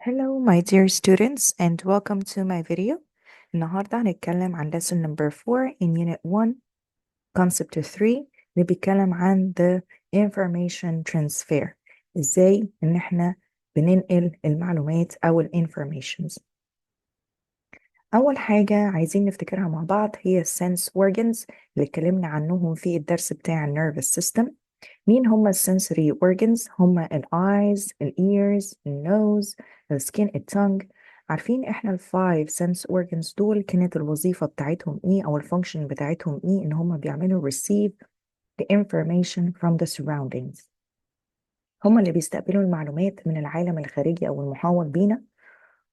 Hello my dear students and welcome to my video. النهاردة هنتكلم عن lesson number 4 in unit 1 concept 3 اللي بيتكلم عن the information transfer. ازاي ان احنا بننقل المعلومات او informations. اول حاجة عايزين نفتكرها مع بعض هي sense organs اللي اتكلمنا عنهم في الدرس بتاع nervous system. مين هم السنسوري organs؟ هم الايز، الايرز، النوز، السكين، التونج. عارفين احنا الفايف سنس organs دول كانت الوظيفة بتاعتهم ايه او الفانكشن بتاعتهم ايه؟ ان هم بيعملوا receive the information from the surroundings. هم اللي بيستقبلوا المعلومات من العالم الخارجي او المحاوط بينا،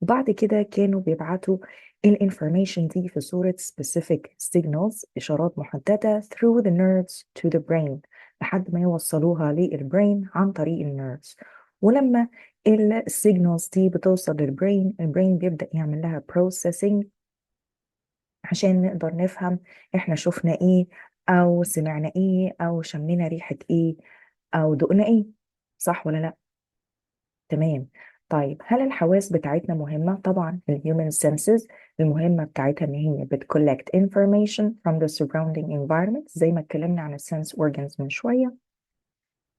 وبعد كده كانوا بيبعتوا الانفورميشن دي في صورة specific signals، إشارات محددة through the nerves to the brain لحد ما يوصلوها للبرين عن طريق النيرفز. ولما السيجنالز دي بتوصل للبرين، البرين بيبدأ يعمل لها processing عشان نقدر نفهم احنا شفنا ايه او سمعنا ايه او شمينا ريحة ايه او دقنا ايه. صح ولا لا؟ تمام. طيب هل الحواس بتاعتنا مهمة؟ طبعا الهيومن senses المهمة بتاعتها ان هي بتcollect information from the surrounding environment زي ما اتكلمنا عن السنس organs من شوية،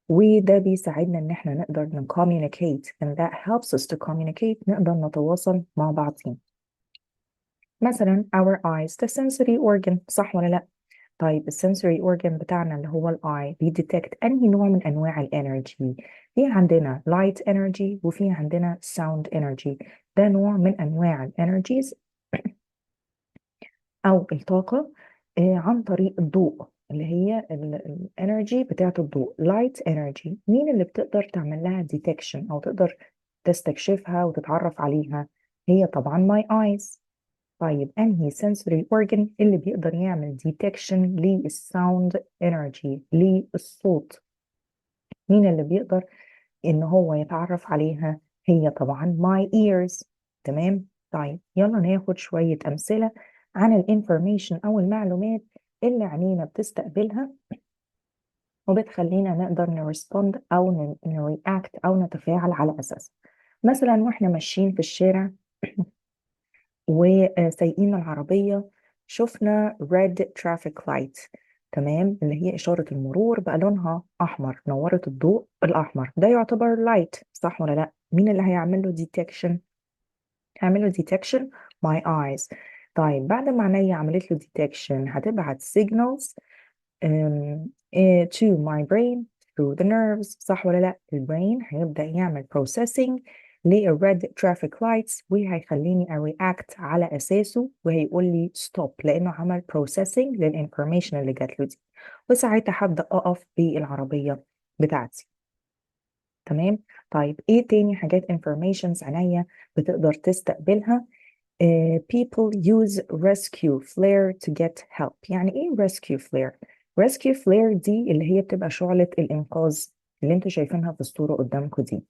وده بيساعدنا ان احنا نقدر communicate and that helps us to communicate، نقدر نتواصل مع بعضين. مثلا our eyes the sensory organ، صح ولا لا؟ طيب السنسوري اورجان بتاعنا اللي هو الاي بيديتكت انهي نوع من انواع الانرجي؟ في عندنا لايت انرجي وفي عندنا ساوند انرجي. ده نوع من انواع الانرجيز او الطاقه عن طريق الضوء، اللي هي الانرجي بتاعت الضوء لايت انرجي. مين اللي بتقدر تعمل لها ديتكشن او تقدر تستكشفها وتتعرف عليها؟ هي طبعا ماي ايز. طيب انهي sensory organ اللي بيقدر يعمل detection للساوند انرجي للصوت؟ مين اللي بيقدر ان هو يتعرف عليها؟ هي طبعا my ears. تمام. طيب يلا ناخد شوية امثلة عن الانفورميشن او المعلومات اللي عينينا بتستقبلها وبتخلينا نقدر نرسبوند او نرياكت او نتفاعل على اساسها. مثلا واحنا ماشيين في الشارع وسايقين العربية شفنا red traffic light، تمام، اللي هي إشارة المرور بقى لونها أحمر، نورت الضوء الأحمر، ده يعتبر light، صح ولا لأ؟ مين اللي هيعمل له detection؟ هيعمل له detection my eyes. طيب بعد ما عينيا عملت له detection هتبعت signals to my brain through the nerves، صح ولا لا؟ البرين هيبدأ يعمل processing للred traffic lights وهيخليني react على أساسه، وهيقول لي stop لأنه عمل processing للinformation اللي جات له دي، وساعتها هبدأ أقف بالعربية بتاعتي. تمام. طيب ايه تاني حاجات informations عينيا بتقدر تستقبلها؟ people use rescue flare to get help. يعني ايه rescue flare؟ rescue flare دي اللي هي بتبقى شعلة الإنقاذ اللي انتوا شايفينها في الصورة قدامكم دي.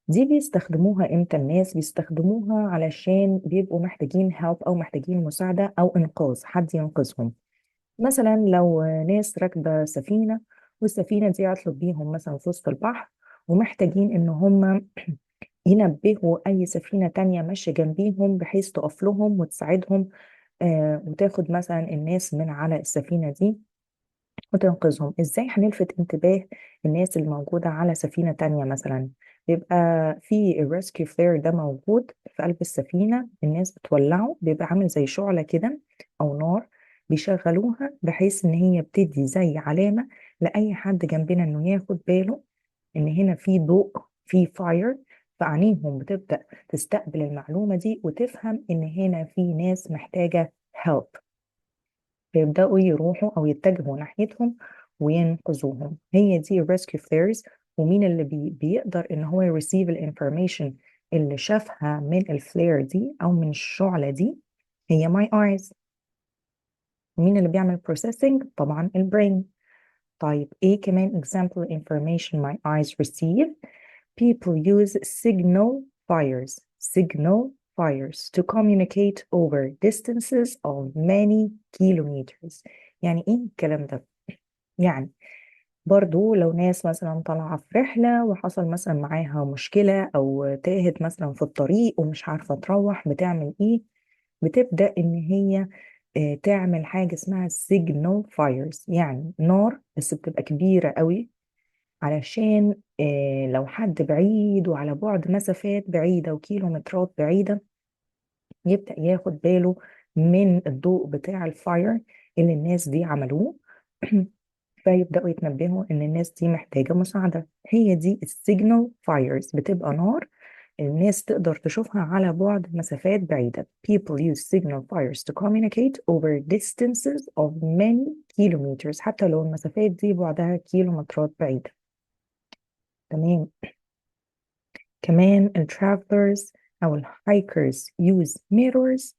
دي بيستخدموها امتى؟ الناس بيستخدموها علشان بيبقوا محتاجين help أو محتاجين مساعدة أو إنقاذ، حد ينقذهم. مثلا لو ناس راكبة سفينة والسفينة دي عطلت بيهم مثلا في وسط البحر ومحتاجين إن هم ينبهوا أي سفينة تانية ماشية جنبيهم بحيث تقف لهم وتساعدهم وتاخد مثلا الناس من على السفينة دي وتنقذهم. ازاي هنلفت انتباه الناس اللي موجودة على سفينة تانية؟ مثلا بيبقى في الريسكيو فلير ده موجود في قلب السفينة، الناس بتولعه، بيبقى عامل زي شعلة كده أو نار بيشغلوها بحيث إن هي بتدي زي علامة لأي حد جنبنا إنه ياخد باله إن هنا في ضوء، في فاير، فعينيهم بتبدأ تستقبل المعلومة دي وتفهم إن هنا في ناس محتاجة help، فيبدأوا يروحوا أو يتجهوا ناحيتهم وينقذوهم. هي دي rescue flares. ومين اللي بيقدر إن هو يريسيف الانفورميشن اللي شافها من الفلير دي أو من الشعلة دي؟ هي my eyes. مين اللي بيعمل processing؟ طبعا البرين. طيب إيه كمان example information my eyes receive؟ People use signal fires to communicate over distances of many kilometers. يعني ايه الكلام ده؟ يعني برضو لو ناس مثلا طالعة في رحلة وحصل مثلا معاها مشكلة أو تاهت مثلا في الطريق ومش عارفة تروح، بتعمل إيه؟ بتبدأ إن هي تعمل حاجة اسمها signal fires، يعني نار بس بتبقى كبيرة قوي، علشان لو حد بعيد وعلى بعد مسافات بعيدة وكيلومترات بعيدة يبدأ ياخد باله من الضوء بتاع الفاير اللي الناس دي عملوه. فيبدأوا يتنبهوا إن الناس دي محتاجة مساعدة. هي دي السيجنال فايرز، بتبقى نار الناس تقدر تشوفها على بعد مسافات بعيدة. People use signal fires to communicate over distances of many kilometers، حتى لو المسافات دي بعدها كيلومترات بعيدة. تمام. كمان ال travelers أو ال hikers use mirrors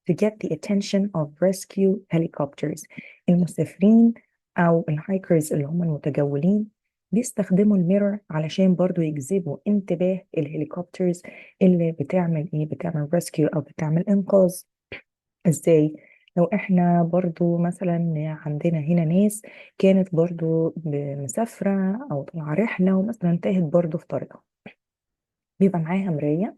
to get the attention of rescue helicopters. المسافرين أو الهايكرز اللي هم المتجولين بيستخدموا الميرور علشان برضو يجذبوا انتباه الهليكوبترز اللي بتعمل ايه، بتعمل ريسكيو او بتعمل انقاذ. ازاي؟ لو احنا برضو مثلا عندنا هنا ناس كانت برضو مسافرة او طالعة رحلة ومثلا تاهت برضو في طريقها، بيبقى معاها مراية،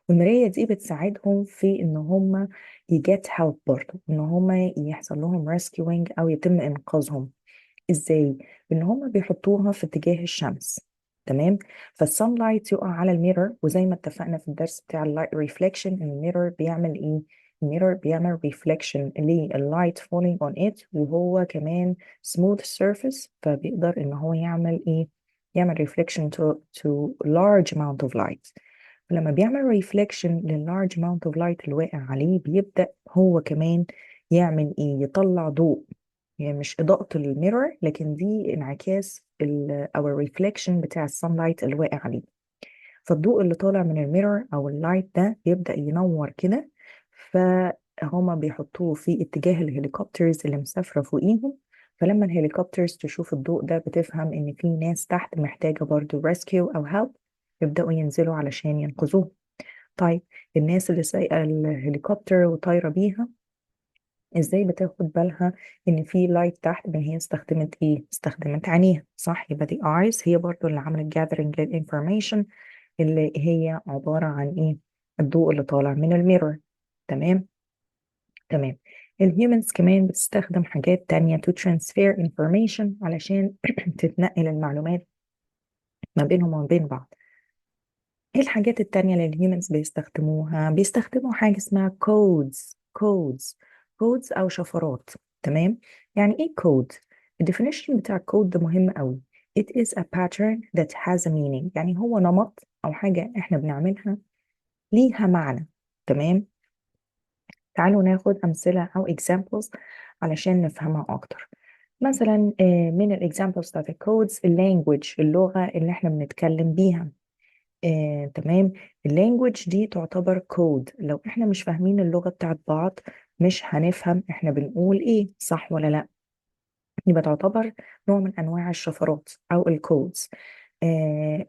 والمراية دي بتساعدهم في ان هم يجت هيلب، برضه ان هم يحصل لهم ريسكيوينج او يتم انقاذهم. ازاي؟ ان هم بيحطوها في اتجاه الشمس. تمام. فالسان لايت يقع على الميرور، وزي ما اتفقنا في الدرس بتاع اللايت ريفليكشن، الميرور بيعمل ايه؟ الميرور بيعمل ريفليكشن لللايت falling on it، وهو كمان smooth surface، فبيقدر ان هو يعمل ايه؟ يعمل reflection to large amount of light. لما بيعمل ريفليكشن لللارج amount of light اللي واقع عليه، بيبدأ هو كمان يعمل ايه؟ يطلع ضوء. يعني مش إضاءة الميرور، لكن دي انعكاس او الريفليكشن بتاع السان لايت اللي واقع عليه. فالضوء اللي طالع من الميرور او اللايت ده بيبدأ ينور كده، فهما بيحطوه في اتجاه الهليكوبترز اللي مسافرة فوقيهم. فلما الهليكوبترز تشوف الضوء ده بتفهم ان في ناس تحت محتاجة برضو rescue او help، يبدأوا ينزلوا علشان ينقذوه. طيب، الناس اللي سايقة الهليكوبتر وطايرة بيها ازاي بتاخد بالها ان في لايت تحت؟ ما هي استخدمت ايه؟ استخدمت عينيها، صح؟ يبقى دي eyes هي برضو اللي عملت gathering للinformation، اللي هي عبارة عن ايه؟ الضوء اللي طالع من الميرور. تمام. تمام. الهيومنز كمان بتستخدم حاجات تانية to transfer information علشان تتنقل المعلومات ما بينهم وما بين بعض. ايه الحاجات التانية اللي الهيومنز بيستخدموها؟ بيستخدموا حاجة اسمها codes او شفرات. تمام. يعني ايه كود؟ الديفينيشن بتاع الكود ده مهم قوي. it is a pattern that has a meaning، يعني هو نمط او حاجة احنا بنعملها ليها معنى. تمام. تعالوا ناخد امثلة او examples علشان نفهمها اكتر. مثلا من الاكزامبلز بتاعت الكودز، اللانجوج، اللغة اللي احنا بنتكلم بيها. تمام. اللانجوج دي تعتبر كود، لو احنا مش فاهمين اللغة بتاعت بعض مش هنفهم احنا بنقول ايه، صح ولا لا؟ يبقى تعتبر نوع من انواع الشفرات او الكودز.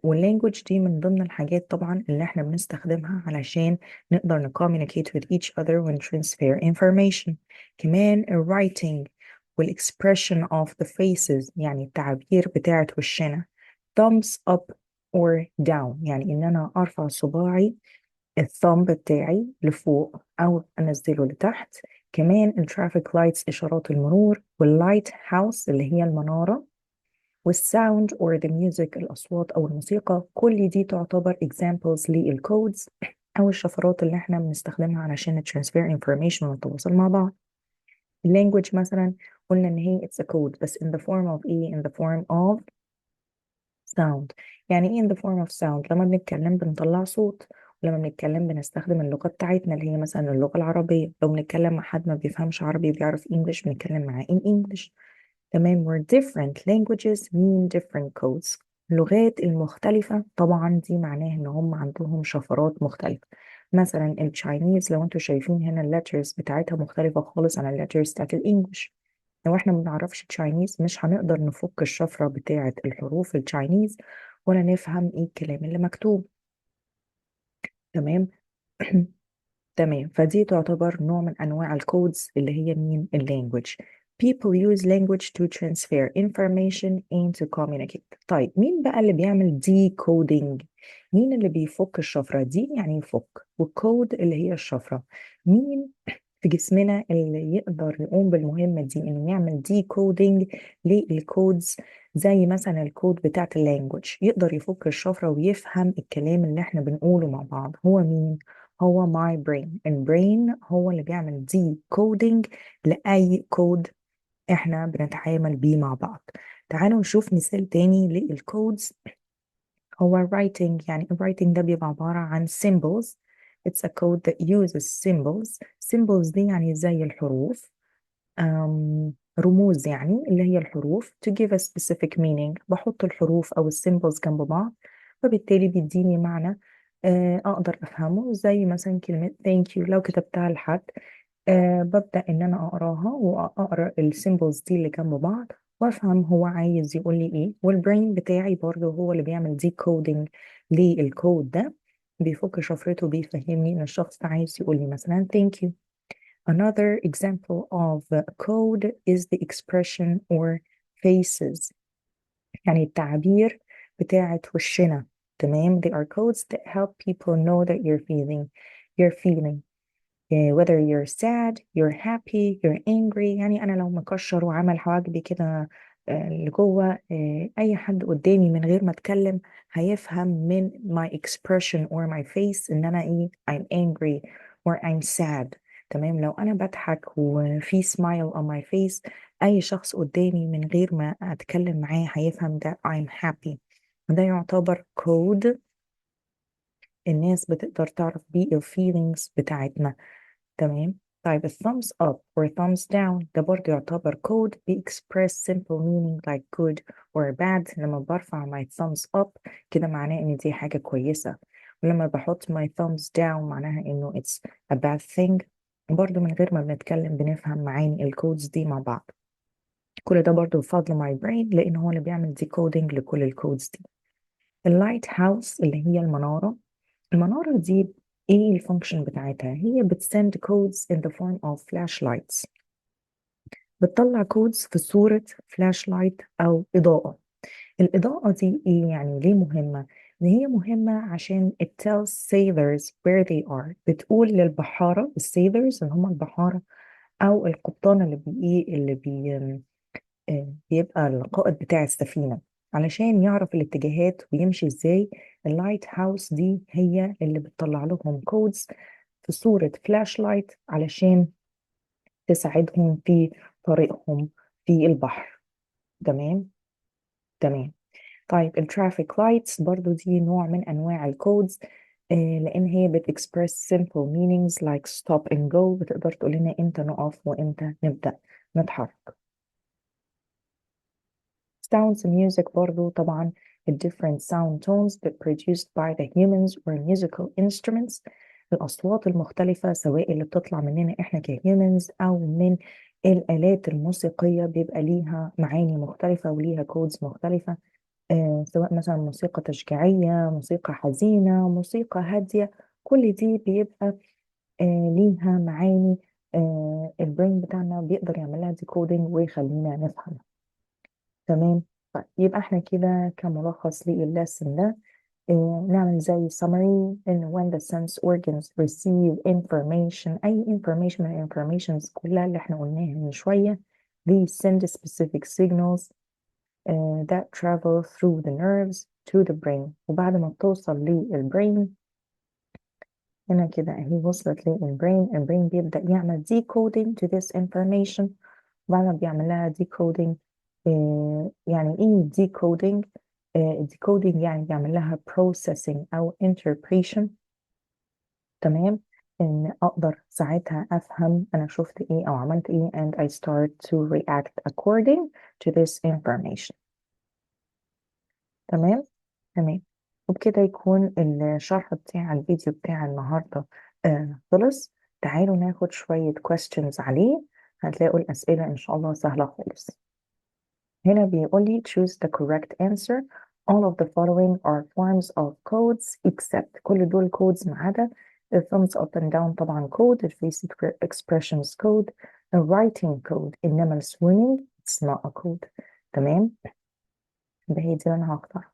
واللانجوج دي من ضمن الحاجات طبعا اللي احنا بنستخدمها علشان نقدر نكوميونيكيت with each other and transfer information. كمان الرايتنج والاكسبريشن of the faces، يعني التعابير بتاعت وشنا. thumbs up or down، يعني ان انا ارفع صباعي الثumb بتاعي لفوق او انزله لتحت. كمان الترافيك لايتس، اشارات المرور، واللايت هاوس اللي هي المنارة، والساوند or the music، الاصوات او الموسيقى. كل دي تعتبر examples للكودز او الشفرات اللي احنا بنستخدمها علشان transfer information ونتواصل مع بعض. اللانجوج مثلا قلنا ان هي it's a code، بس in the form of ايه؟ in the form of sound. يعني ايه in the form of sound؟ لما بنتكلم بنطلع صوت، ولما بنتكلم بنستخدم اللغة بتاعتنا اللي هي مثلا اللغة العربية. لو بنتكلم مع حد ما بيفهمش عربي وبيعرف English بنتكلم معاه in English. تمام. we're different languages mean different codes. اللغات المختلفة طبعا دي معناه ان هم عندهم شفرات مختلفة. مثلا التشاينيز لو انتوا شايفين هنا اللترز بتاعتها مختلفة خالص عن اللترز بتاعت الانجليش. لو احنا ما بنعرفش تشاينيز مش هنقدر نفك الشفرة بتاعة الحروف التشاينيز ولا نفهم ايه الكلام اللي مكتوب. تمام. تمام. فدي تعتبر نوع من انواع الكودز اللي هي مين؟ اللانجوج. people use language to transfer information and to communicate. طيب مين بقى اللي بيعمل decoding؟ مين اللي بيفك الشفرة دي؟ يعني يفك، والكود اللي هي الشفرة. مين في جسمنا اللي يقدر يقوم بالمهمة دي، انه يعمل decoding للكودز؟ زي مثلا الكود بتاعت اللانجوج، يقدر يفك الشفرة ويفهم الكلام اللي احنا بنقوله مع بعض. هو مين؟ هو my brain. البرين هو اللي بيعمل decoding لأي كود احنا بنتعامل بيه مع بعض. تعالوا نشوف مثال تاني للكودز. هو writing. يعني writing ده بيبقى عبارة عن symbols. It's a code that uses symbols. Symbols دي يعني زي الحروف، رموز يعني اللي هي الحروف. to give a specific meaning، بحط الحروف أو السيمبلز جنب بعض، فبالتالي بيديني معنى أقدر أفهمه. زي مثلا كلمة thank you لو كتبتها لحد، ببدأ إن أنا أقراها وأقرأ السيمبلز دي اللي جنب بعض وأفهم هو عايز يقول لي إيه. والبرين بتاعي برضه هو اللي بيعمل decoding للكود ده، بيفك شفرته، بيفهمني إن الشخص ده عايز يقول لي مثلا thank you. Another example of code is the expression or faces. يعني التعبير بتاعت وشنا. تمام. They are codes that help people know that you're feeling whether you're sad, you're happy, you're angry. يعني أنا لو مكشر وعمل حواجبي كده لجوه، أي حد قدامي من غير ما أتكلم هيفهم من my expression or my face إن أنا إيه، I'm angry or I'm sad. تمام. لو أنا بضحك وفي smile on my face، أي شخص قدامي من غير ما أتكلم معاه هيفهم ده I'm happy. ده يعتبر كود الناس بتقدر تعرف بيه ال feelings بتاعتنا. تمام. طيب thumbs up or thumbs down ده برضه يعتبر code express simple meaning like good or bad. لما برفع my thumbs up كده معناه ان دي حاجة كويسة، ولما بحط my thumbs down معناها انه it's a bad thing. برضه من غير ما بنتكلم بنفهم معاني الكودز دي مع بعض. كل ده برضه بفضل my brain، لان هو اللي بيعمل decoding لكل الكودز دي. اللايت هاوس اللي هي المنارة. المنارة دي ايه الفانكشن بتاعتها؟ هي بتسند كودز in the form of flashlights. بتطلع كودز في صورة فلاش لايت أو إضاءة. الإضاءة دي إيه يعني؟ ليه مهمة؟ إن هي مهمة عشان it tells sailors where they are. بتقول للبحارة، السيلرز اللي هم البحارة أو القبطان بيبقى القائد بتاع السفينة، علشان يعرف الاتجاهات ويمشي ازاي. اللايت هاوس دي هي اللي بتطلع لهم كودز في صورة فلاش لايت علشان تساعدهم في طريقهم في البحر. تمام. تمام. طيب الترافيك لايتس برضو دي نوع من انواع الكودز، لان هي بتexpress simple meanings like stop and go. بتقدر تقول لنا امتى نقف وامتى نبدأ نتحرك. sounds music برضو طبعا the different sound tones that produced by the humans or musical instruments. الأصوات المختلفة سواء اللي بتطلع مننا إحنا كهيومنز أو من الآلات الموسيقية بيبقى ليها معاني مختلفة وليها كودز مختلفة. سواء مثلا موسيقى تشجيعية، موسيقى حزينة، موسيقى هادية، كل دي بيبقى ليها معاني. البرين بتاعنا بيقدر يعمل لها ديكودينج ويخلينا نفهمها. تمام. طيب يبقى احنا كده كملخص للليسن ده نعمل زي summary إن when the sense organs receive information، أي information من informations كلها اللي احنا قلناها من شوية، they send specific signals that travel through the nerves to the brain. وبعد ما بتوصل للبرين هنا كده اهي وصلت للبرين، البرين بيبدأ يعمل decoding to this information. بعد ما بيعمل لها decoding، يعني ايه decoding؟ decoding يعني بيعمل لها processing أو interpretation. تمام. إن أقدر ساعتها أفهم أنا شفت إيه أو عملت إيه and I start to react according to this information. تمام. تمام. وبكده يكون الشرح بتاع الفيديو بتاع النهاردة خلص. تعالوا ناخد شوية questions عليه، هتلاقوا الأسئلة إن شاء الله سهلة خالص. هنا بيقول لي choose the correct answer. All of the following are forms of codes except. كل دول codes ما عدا thumbs up and down طبعا code، face expressions code، a writing code، إنما ال swimming it's not a code. تمام؟ ده هي دي اللي أنا هختارها.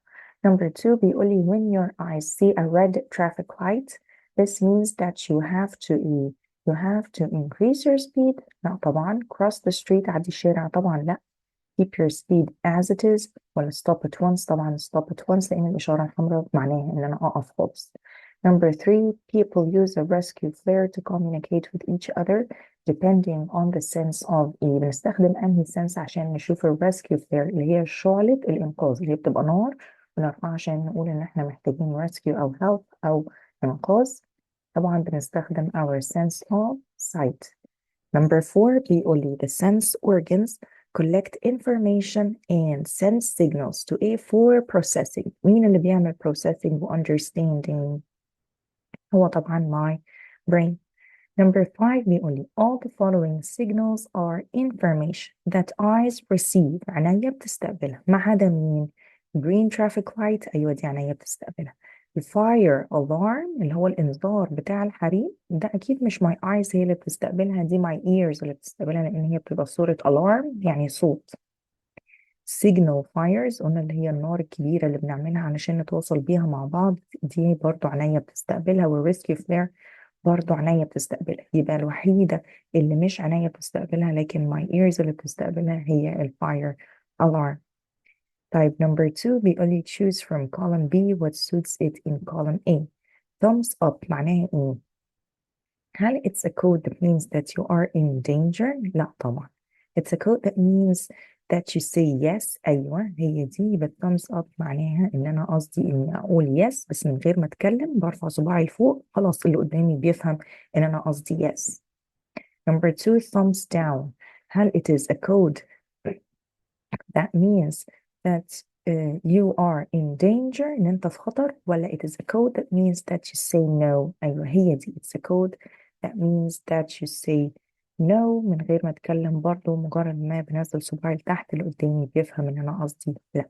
Number 2 بيقول لي when your eyes see a red traffic light this means that you have to increase your speed. لا طبعا. cross the street عدي الشارع طبعا لا. keep your speed as it is ولا stop at once. طبعا stop at once لأن الإشارة الحمراء معناها إن أنا أقف خالص. Number 3 people use a rescue flare to communicate with each other depending on the sense of إيه. بنستخدم أنهي sense عشان نشوف ال rescue flare اللي هي شعلة الإنقاذ اللي هي بتبقى نار بنرفعها عشان نقول إن إحنا محتاجين rescue أو help أو إنقاذ. طبعا بنستخدم our sense of sight. Number 4 بيقول لي the sense organs collect information and send signals to A for processing. مين اللي بيعمل processing و understanding؟ هو طبعا my brain. Number 5 بيقول لي all the following signals are information that eyes receive. عينيا بتستقبلها ما عدا مين؟ green traffic light أيوة دي عينيا بتستقبلها. الفاير alarm اللي هو الإنذار بتاع الحريق ده أكيد مش my eyes هي اللي بتستقبلها دي my ears اللي بتستقبلها لأن هي بتبقى صورة alarm يعني صوت. signal fires قلنا اللي هي النار الكبيرة اللي بنعملها علشان نتواصل بيها مع بعض دي برضو عينيا بتستقبلها. والريسكيو فلير برضو عينيا بتستقبلها. يبقى الوحيدة اللي مش عينيا بتستقبلها لكن my ears اللي بتستقبلها هي الفاير alarm. طيب number 2 بيقول لي choose from column B what suits it in column A. thumbs up معناها ايه؟ هل it's a code that means that you are in danger؟ لا طبعا. it's a code that means that you say yes. أيوة هي دي. يبقى thumbs up معناها إن أنا قصدي إني أقول yes بس من غير ما أتكلم برفع صباعي لفوق خلاص اللي قدامي بيفهم إن أنا قصدي yes. Number 2 thumbs down. هل it is a code that means that you are in danger إن أنت في خطر ولا it is a code that means that you say no؟ أيوة هي دي. it's a code that means that you say no من غير ما أتكلم برضو مجرد ما بنزل صباعي لتحت اللي قدامي بيفهم إن أنا قصدي لا.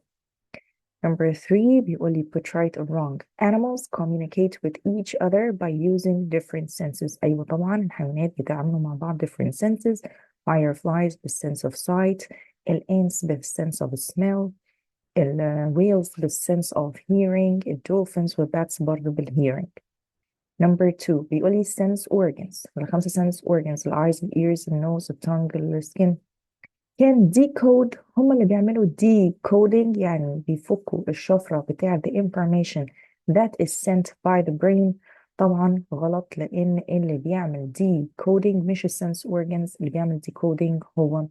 Number 3 بيقول لي put right or wrong. Animals communicate with each other by using different senses. أيوة طبعا الحيوانات بيتعاملوا مع بعض different senses. Fireflies بالsense of sight. الants بالsense of smell. whales بالsense of hearing. dolphins والbats برضو بالhearing. Number 2 بيقول لي sense organs. الخمسة sense organs eyes, ears, nose, tongue, skin can decode. هم اللي بيعملوا decoding يعني بيفكوا الشفرة بتاع the information that is sent by the brain. طبعا غلط لأن اللي بيعمل decoding مش sense organs اللي بيعمل decoding هو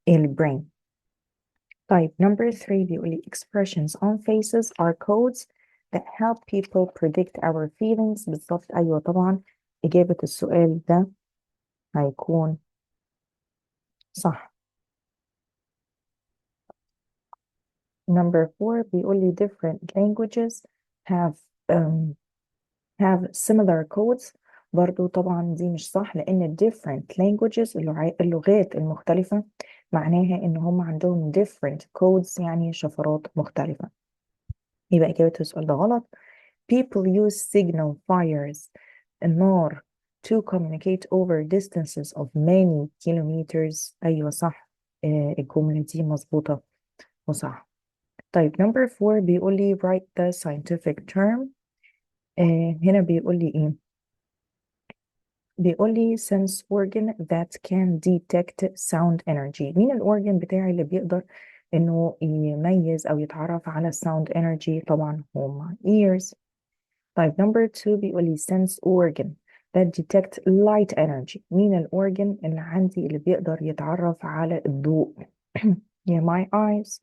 البرين. طيب number 3 بيقول لي expressions on faces are codes that help people predict our feelings. بالظبط أيوة طبعا إجابة السؤال ده هيكون صح. Number 4 بيقول لي different languages have um, have similar codes. برضو طبعا دي مش صح لأن different languages اللغات المختلفة معناها إن هم عندهم different codes يعني شفرات مختلفة. يبقى إجابة السؤال ده غلط. People use signal fires النار to communicate over distances of many kilometers. أيوة صح. الجملة دي مظبوطة وصح. طيب number 4 بيقول لي write the scientific term. هنا بيقول لي ايه؟ بيقول لي sense organ that can detect sound energy. مين الأورجن بتاعي اللي بيقدر انه يميز او يتعرف على sound energy؟ طبعا هما ears. طيب number 2 بيقول لي sense organ that detect light energy. مين الأورجن اللي عندي اللي بيقدر يتعرف على الضوء؟ yeah my eyes.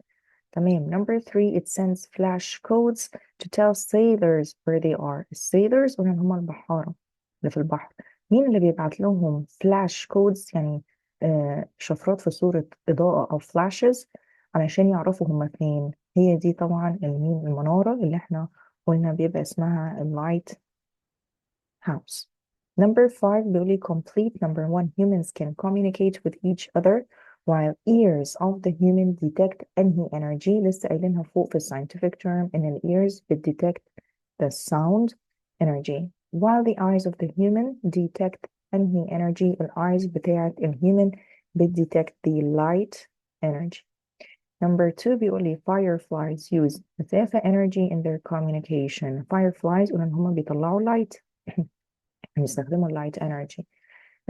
تمام. number 3 it sends flash codes to tell sailors where they are. السيلرز قلنا هم البحارة اللي في البحر. مين اللي بيبعت لهم flash codes يعني شفرات في صورة إضاءة أو flashes علشان يعرفوا هم فين؟ هي دي طبعا المنارة اللي احنا قلنا بيبقى اسمها light house. Number 5 بيقول لي complete. Number 1 humans can communicate with each other while ears of the human detect any energy. لسه قايلينها فوق في scientific term إن ال ears detect the sound energy while the eyes of the human detect any energy. ال eyes بتاعت ال human بتdetect the light energy. Number 2 بيقول لي fireflies use مسافة energy in their communication. Fireflies قلنا إن هما بيطلعوا light بيستخدموا light energy.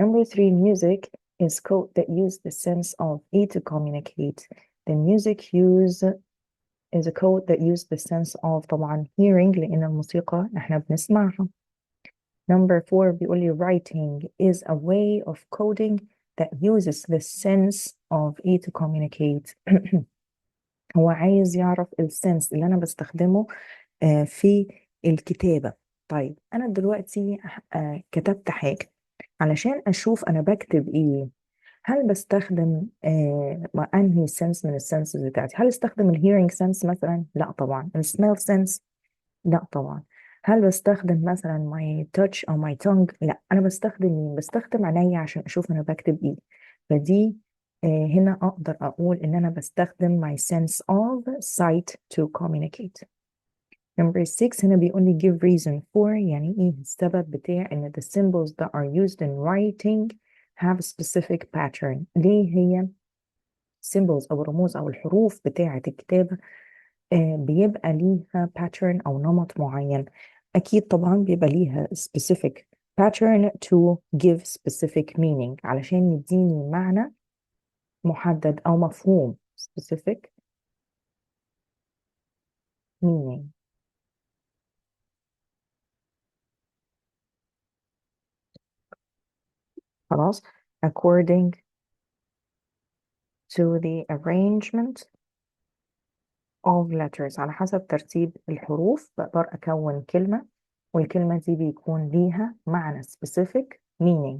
Number 3 music is code that use the sense of E to communicate. The music is a code that use the sense of طبعا hearing لأن الموسيقى احنا بنسمعها. Number 4 بيقول لي writing is a way of coding that uses the sense of E to communicate. هو عايز يعرف السنس اللي أنا بستخدمه في الكتابة. طيب أنا دلوقتي كتبت حاجة علشان أشوف أنا بكتب إيه. هل بستخدم أنهي سنس من السنسز بتاعتي؟ هل استخدم الهيرنج سنس مثلا؟ لا طبعا. السميل سنس؟ لا طبعا. هل بستخدم مثلا my touch أو my tongue؟ لا. أنا بستخدم مين؟ بستخدم عينيا عشان أشوف أنا بكتب إيه. فدي هنا أقدر أقول إن أنا بستخدم my sense of sight to communicate. Number 6 هنا بيقول لي give reason for يعني إيه السبب بتاع إن the symbols that are used in writing have a specific pattern. ليه هي symbols أو الرموز أو الحروف بتاعة الكتابة بيبقى ليها pattern أو نمط معين. أكيد طبعا بيبقى ليها specific pattern to give specific meaning علشان يديني معنى محدد أو مفهوم specific meaning. خلاص according to the arrangement of letters على حسب ترتيب الحروف بقدر أكون كلمة والكلمة دي بيكون ليها معنى specific meaning.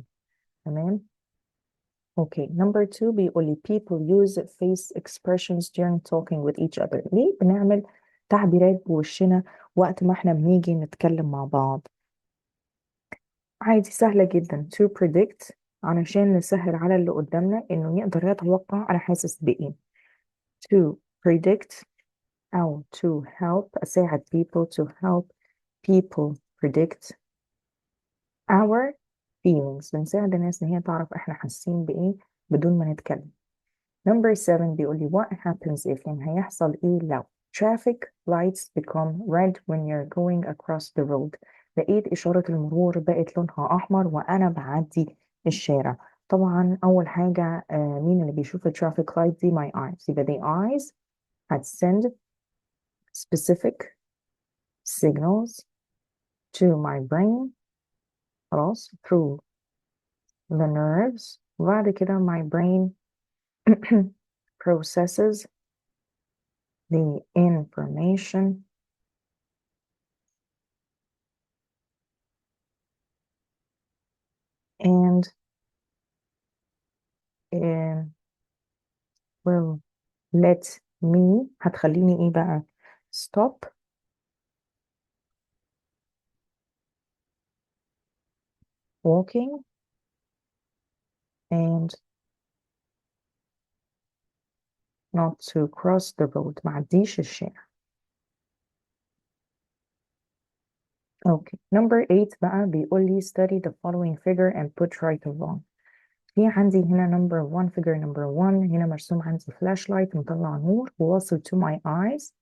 تمام. Okay, number 2 بيقول لي people use face expressions during talking with each other. ليه بنعمل تعبيرات بوشنا وقت ما احنا بنيجي نتكلم مع بعض؟ عادي سهلة جدا. to predict علشان نسهل على اللي قدامنا انه يقدر يتوقع انا حاسس بايه. to predict أو to help أساعد people to help people predict our feelings. بنساعد الناس إن هي تعرف إحنا حاسين بإيه بدون ما نتكلم. Number 7 بيقول لي what happens if يعني هيحصل إيه لو traffic lights become red when you're going across the road. لقيت إشارة المرور بقت لونها أحمر وأنا بعدي الشارع. طبعا أول حاجة مين اللي بيشوف ال traffic light دي؟ my eyes. يبقى the eyes هتسند specific signals to my brain خلاص through the nerves وبعد كده my brain processes the information and uh, will let me هتخليني ايه بقى stop walking and not to cross the road معديش الشارع. Okay, number 8 بقى بيقول لي study the following figure and put right or wrong. في عندي هنا number 1 figure number 1 هنا مرسوم عندي flashlight مطلع نور وواصل to my eyes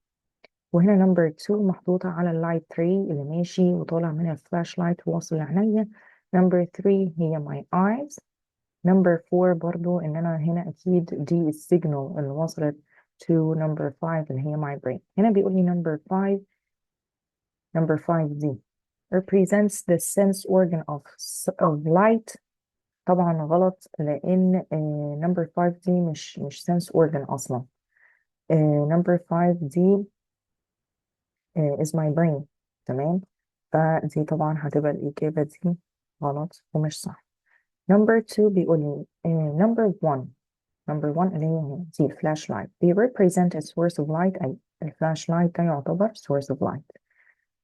وهنا number 2 محطوطة على اللايت 3 اللي ماشي وطالع من الفلاشلايت وواصل لعينيا. number 3 هي my eyes. number 4 برضو ان انا هنا اكيد دي السيجنال اللي وصلت to number 5 اللي هي my brain. هنا بيقول لي number 5 دي represents the sense organ of light. طبعا غلط لان number 5 دي مش sense organ اصلا. number 5 دي is my brain. تمام. فدي طبعا هتبقى الإجابة دي غلط ومش صح. number 2 بيقول لي number 1 اللي هي دي الفلاش لايت they represent a source of light أي الفلاش لايت ده يعتبر source of light.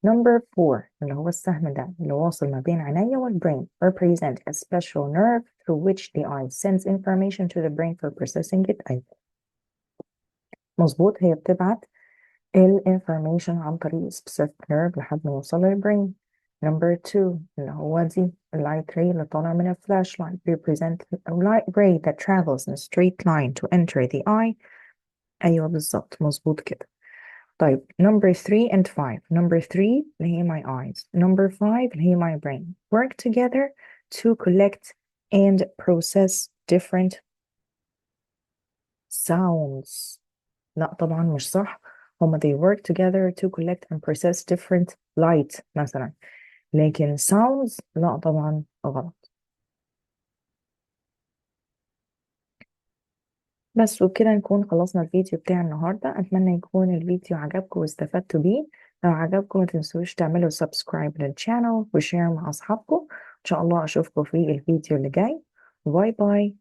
number 4 اللي هو السهم ده اللي واصل ما بين عينيا والبرين represent a special nerve through which the eye sends information to the brain for processing it أي مظبوط هي بتبعت الانفورميشن عن طريق specific nerve لحد ما يوصل للبرين. number 2 اللي هو دي light ray اللي طالع من flashlight represent a light ray that travels in a straight line to enter the eye. أيوة بالظبط مظبوط كده. طيب number 3 and 5. number 3 اللي هي my eyes. number 5 اللي هي my brain work together to collect and process different sounds. لا طبعا مش صح. هما they work together to collect and process different light مثلا، لكن sounds لا طبعا غلط. بس وبكده نكون خلصنا الفيديو بتاع النهاردة. أتمنى يكون الفيديو عجبكم واستفدتوا بيه. لو عجبكم ما تنسوش تعملوا سبسكرايب للشانل وشير مع أصحابكم. إن شاء الله أشوفكم في الفيديو اللي جاي. باي باي.